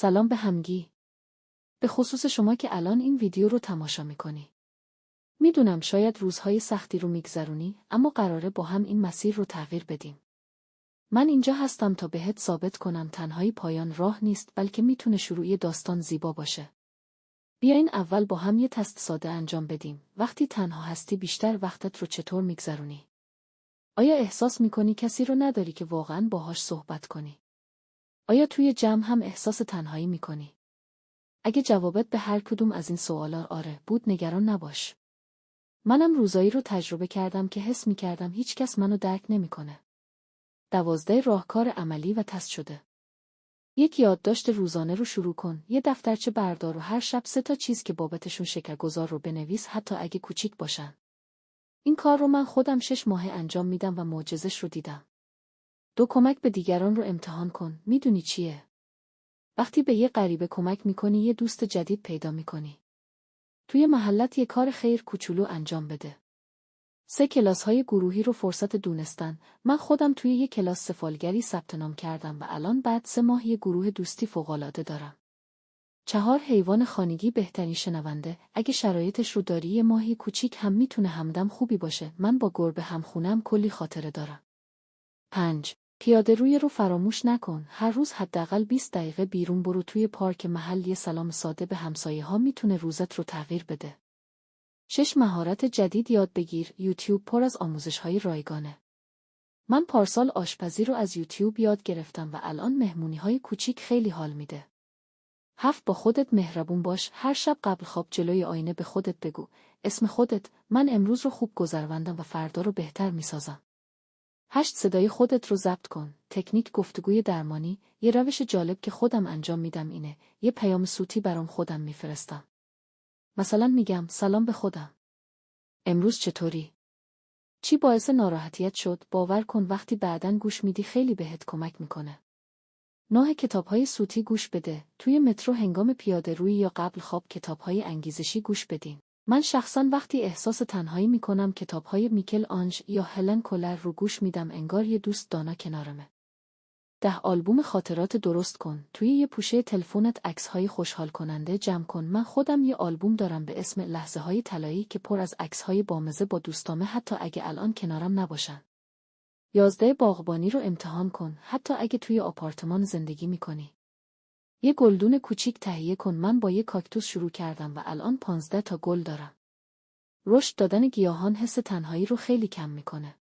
سلام به همگی. به خصوص شما که الان این ویدیو رو تماشا میکنی. میدونم شاید روزهای سختی رو میگذرونی، اما قراره با هم این مسیر رو تغییر بدیم. من اینجا هستم تا بهت ثابت کنم تنهایی پایان راه نیست، بلکه میتونه شروع داستان زیبا باشه. بیاین اول با هم یه تست ساده انجام بدیم. وقتی تنها هستی بیشتر وقتت رو چطور میگذرونی؟ آیا احساس میکنی کسی رو نداری که واقعاً باهاش صحبت کنی؟ آیا توی جمع هم احساس تنهایی میکنی؟ اگه جوابت به هر کدوم از این سوالا آره بود، نگران نباش. منم روزایی رو تجربه کردم که حس می‌کردم هیچ کس منو درک نمی‌کنه. 12 راهکار عملی و تست شده. یک یادداشت روزانه رو شروع کن. یه دفترچه بردار و هر شب 3 تا چیز که بابتشون شکرگزار رو بنویس، حتی اگه کوچیک باشن. این کار رو من خودم 6 ماه انجام میدم و معجزه‌اش رو دیدم. 2 کمک به دیگران رو امتحان کن. میدونی چیه؟ وقتی به یه غریبه کمک می‌کنی یه دوست جدید پیدا می‌کنی. توی محلت یه کار خیر کوچولو انجام بده. 3 کلاس‌های گروهی رو فرصت دونستن. من خودم توی یه کلاس سفالگری ثبت نام کردم و الان بعد 3 ماه یه گروه دوستی فوق‌العاده دارم. 4 حیوان خانگی بهترین شنونده. اگه شرایطش رو داری یه ماهی کوچیک هم میتونه همدم خوبی باشه. من با گربه همخونم کلی خاطره دارم. 5 پیاده روی رو فراموش نکن. هر روز حداقل 20 دقیقه بیرون برو. توی پارک محل یه سلام ساده به همسایه‌ها میتونه روزت رو تغییر بده. 6 مهارت جدید یاد بگیر. یوتیوب پر از آموزش‌های رایگانه. من پارسال آشپزی رو از یوتیوب یاد گرفتم و الان مهمونی‌های کوچیک خیلی حال میده. 7 با خودت مهربون باش. هر شب قبل خواب جلوی آینه به خودت بگو اسم خودت: من امروز رو خوب گذروندم و فردا رو بهتر میسازم. 8 صدای خودت رو ضبط کن. تکنیک گفتگوی درمانی. یه روش جالب که خودم انجام میدم اینه: یه پیام صوتی برام خودم میفرستم. مثلا میگم سلام به خودم. امروز چطوری؟ چی باعث ناراحتیت شد؟ باور کن وقتی بعداً گوش میدی خیلی بهت کمک میکنه. 9 کتاب‌های صوتی گوش بده. توی مترو، هنگام پیاده روی یا قبل خواب کتاب‌های انگیزشی گوش بدین. من شخصاً وقتی احساس تنهایی میکنم کتاب‌های میکل آنژ یا هلن کلر رو گوش میدم، انگار یه دوست دانا کنارمه. 10 آلبوم خاطرات درست کن. توی یه پوشه تلفنت عکس‌های خوشحال کننده جمع کن. من خودم یه آلبوم دارم به اسم لحظه‌های طلایی که پر از عکس‌های بامزه با دوستامه، حتی اگه الان کنارم نباشن. 11 باغبانی رو امتحان کن. حتی اگه توی آپارتمان زندگی می‌کنی. یه گلدون کوچیک تهیه کن. من با یه کاکتوس شروع کردم و الان 15 تا گل دارم. رشد دادن گیاهان حس تنهایی رو خیلی کم می‌کنه.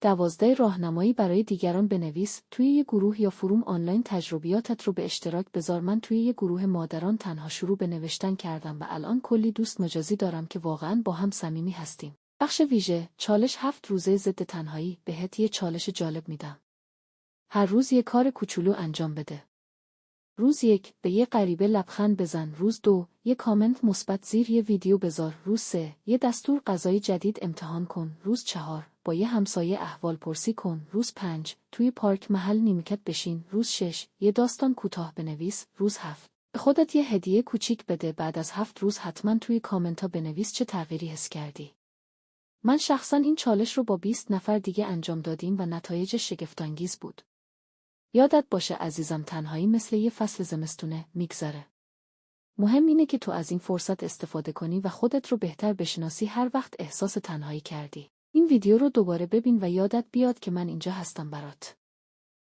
12 راهنمایی برای دیگران بنویس. توی یه گروه یا فروم آنلاین تجربیاتت رو به اشتراک بذار. من توی یه گروه مادران تنها شروع به نوشتن کردم و الان کلی دوست مجازی دارم که واقعاً با هم صمیمی هستیم. بخش ویژه: چالش 7 روزه ضد تنهایی. بهت یه چالش جالب میدم. هر روز یه کار کوچولو انجام بده. روز 1 به یه غریبه لبخند بزن. روز 2 یه کامنت مثبت زیر یه ویدیو بذار. روز 3 یه دستور غذایی جدید امتحان کن. روز 4 با یه همسایه احوال پرسی کن. روز 5 توی پارک محل نیمکت بشین. روز 6 یه داستان کوتاه بنویس. روز 7 به خودت یه هدیه کوچیک بده. بعد از 7 روز حتما توی کامنتا بنویس چه تغییری حس کردی. من شخصا این چالش رو با 20 نفر دیگه انجام دادیم و نتایجش شگفت‌انگیز بود. یادت باشه عزیزم، تنهایی مثل یه فصل زمستونه، میگذره. مهم اینه که تو از این فرصت استفاده کنی و خودت رو بهتر بشناسی هر وقت احساس تنهایی کردی. این ویدیو رو دوباره ببین و یادت بیاد که من اینجا هستم برات.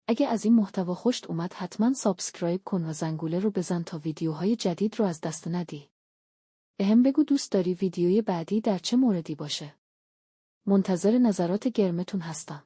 اگه از این محتوا خوشت اومد حتما سابسکرایب کن و زنگوله رو بزن تا ویدیوهای جدید رو از دست ندی. بهم بگو دوست داری ویدیوی بعدی در چه موردی باشه. منتظر نظرات گرمتون هستم.